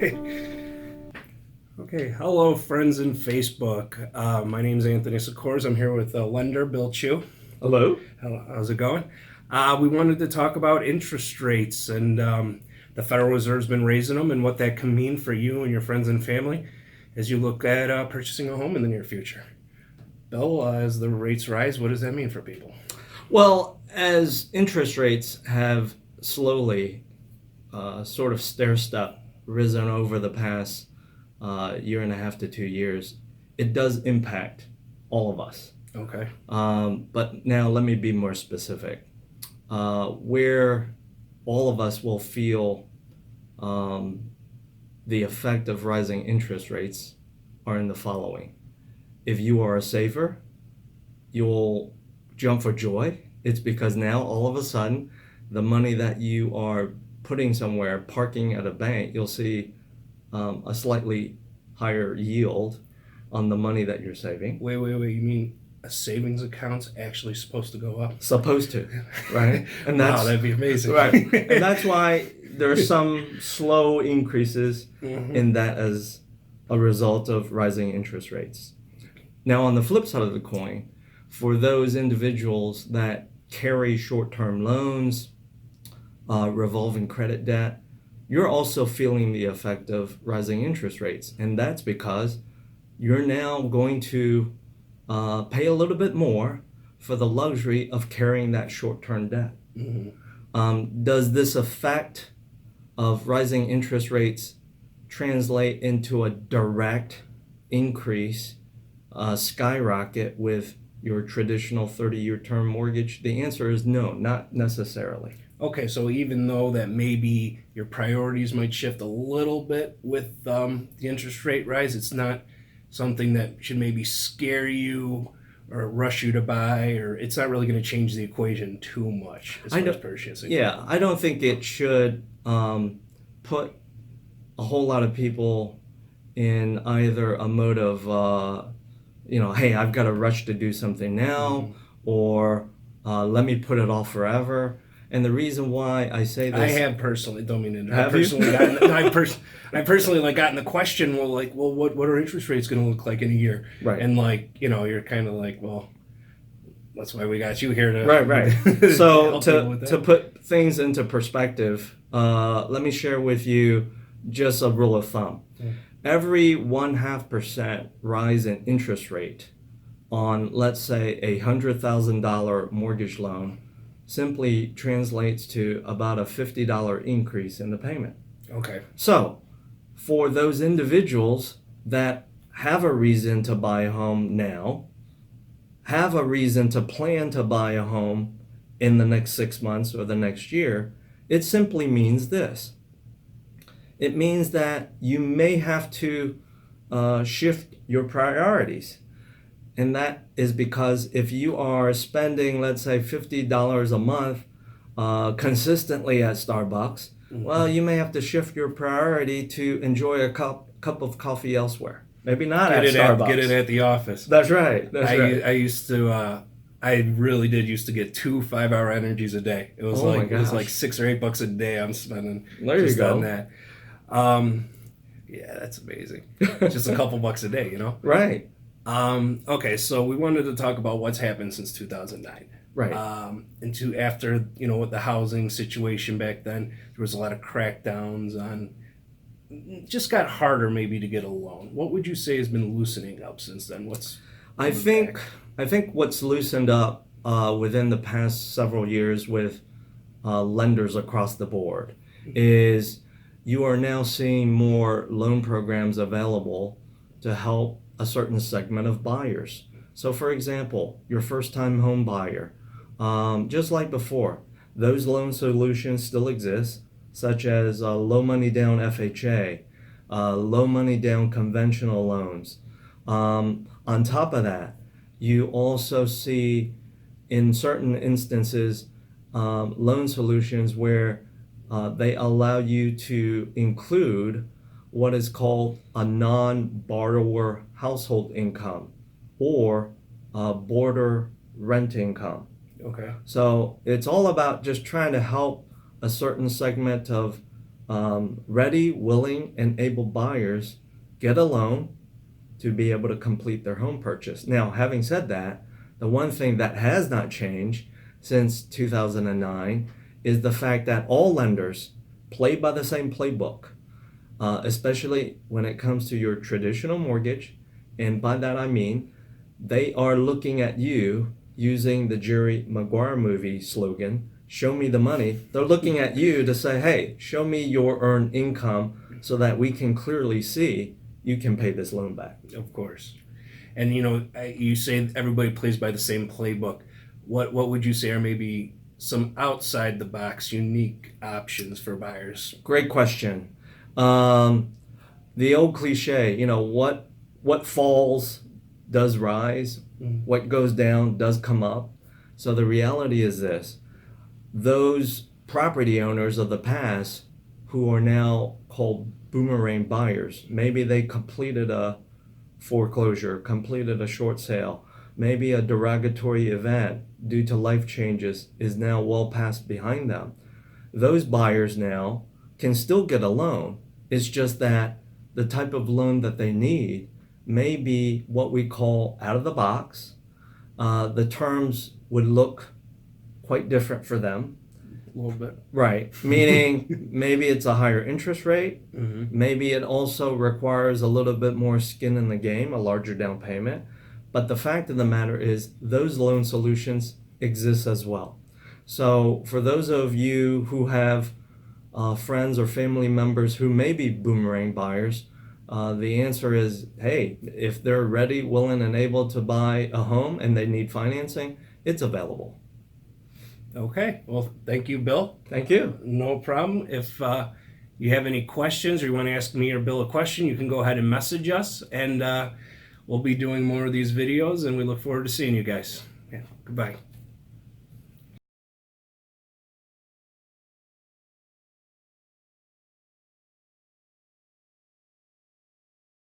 Okay, hello, friends in Facebook. My name is Anthony Cichorz. I'm here with lender Bill Chu. Hello. Hello, how's it going? We wanted to talk about interest rates and the Federal Reserve's been raising them and what that can mean for you and your friends and family as you look at purchasing a home in the near future. Bill, as the rates rise, what does that mean for people? Well, as interest rates have slowly, sort of stair-step, risen over the past year and a half to 2 years, it does impact all of us. Okay. But now let me be more specific. Where all of us will feel the effect of rising interest rates are in the following. If you are a saver, you'll jump for joy. It's because now all of a sudden the money that you are putting somewhere, parking at a bank, you'll see a slightly higher yield on the money that you're saving. Wait. You mean a savings account's actually supposed to go up? Supposed to, right? And that's, wow, that'd be amazing. Right. And that's why there's some slow increases in that as a result of rising interest rates. Now, on the flip side of the coin, for those individuals that carry short-term loans, revolving credit debt, you're also feeling the effect of rising interest rates. And that's because you're now going to pay a little bit more for the luxury of carrying that short-term debt. Does this effect of rising interest rates translate into a direct increase, skyrocket with your traditional 30-year term mortgage? The answer is no, not necessarily. Okay, so even though that maybe your priorities might shift a little bit with the interest rate rise, it's not something that should maybe scare you or rush you to buy, or it's not really going to change the equation too much as far as purchasing. Yeah, I don't think it should put a whole lot of people in either a mode of, hey, I've got to rush to do something now, or let me put it off forever. And the reason why I say this, I have personally, don't mean to interrupt. Have you? I personally gotten the question, what are interest rates going to look like in a year? Right. And you're kind of like, well, that's why we got you here to right. So to to put things into perspective, let me share with you just a rule of thumb. Every 0.5% rise in interest rate on, let's say, $100,000 mortgage loan simply translates to about a $50 increase in the payment. Okay. So, for those individuals that have a reason to buy a home now, have a reason to plan to buy a home in the next 6 months or the next year, it simply means this. It means that you may have to shift your priorities. And that is because if you are spending, let's say, $50 a month consistently at Starbucks, well, you may have to shift your priority to enjoy a cup of coffee elsewhere. Maybe not at Starbucks. Get it at the office. That's right. I used to. I really did used to get 2 5-hour energies a day. It was it was like $6 or $8 a day I'm spending just on that. Yeah, that's amazing. Just a couple bucks a day, you know? Right. Okay, so we wanted to talk about what's happened since 2009. Right. After, with the housing situation back then, there was a lot of crackdowns on, just got harder maybe to get a loan. What would you say has been loosening up since then? I think what's loosened up within the past several years with lenders across the board is you are now seeing more loan programs available to help a certain segment of buyers. So for example, your first-time home buyer, just like before, those loan solutions still exist, such as low money down FHA, low money down conventional loans. On top of that, you also see in certain instances loan solutions where they allow you to include what is called a non-borrower household income or border rent income. Okay. So it's all about just trying to help a certain segment of ready, willing, and able buyers get a loan to be able to complete their home purchase. Now, having said that, the one thing that has not changed since 2009 is the fact that all lenders play by the same playbook, especially when it comes to your traditional mortgage. And by that I mean they are looking at you using the Jerry Maguire movie slogan, show me the money. They're looking at you to say, hey, show me your earned income so that we can clearly see you can pay this loan back. Of course. And you say everybody plays by the same playbook. What would you say are maybe some outside the box unique options for buyers? Great question. The old cliche, what falls does rise, what goes down does come up. So the reality is this: those property owners of the past who are now called boomerang buyers, maybe they completed a foreclosure, completed a short sale, maybe a derogatory event due to life changes is now well past behind them. Those buyers now can still get a loan. It's just that the type of loan that they need may be what we call out of the box. The terms would look quite different for them. A little bit. Right. Meaning maybe it's a higher interest rate. Maybe it also requires a little bit more skin in the game, a larger down payment. But the fact of the matter is those loan solutions exist as well. So for those of you who have friends or family members who may be boomerang buyers, the answer is, hey, if they're ready, willing, and able to buy a home and they need financing, it's available. Okay. Well, thank you, Bill. Thank you. No problem. If you have any questions or you want to ask me or Bill a question, you can go ahead and message us, and we'll be doing more of these videos, and we look forward to seeing you guys. Yeah. Goodbye.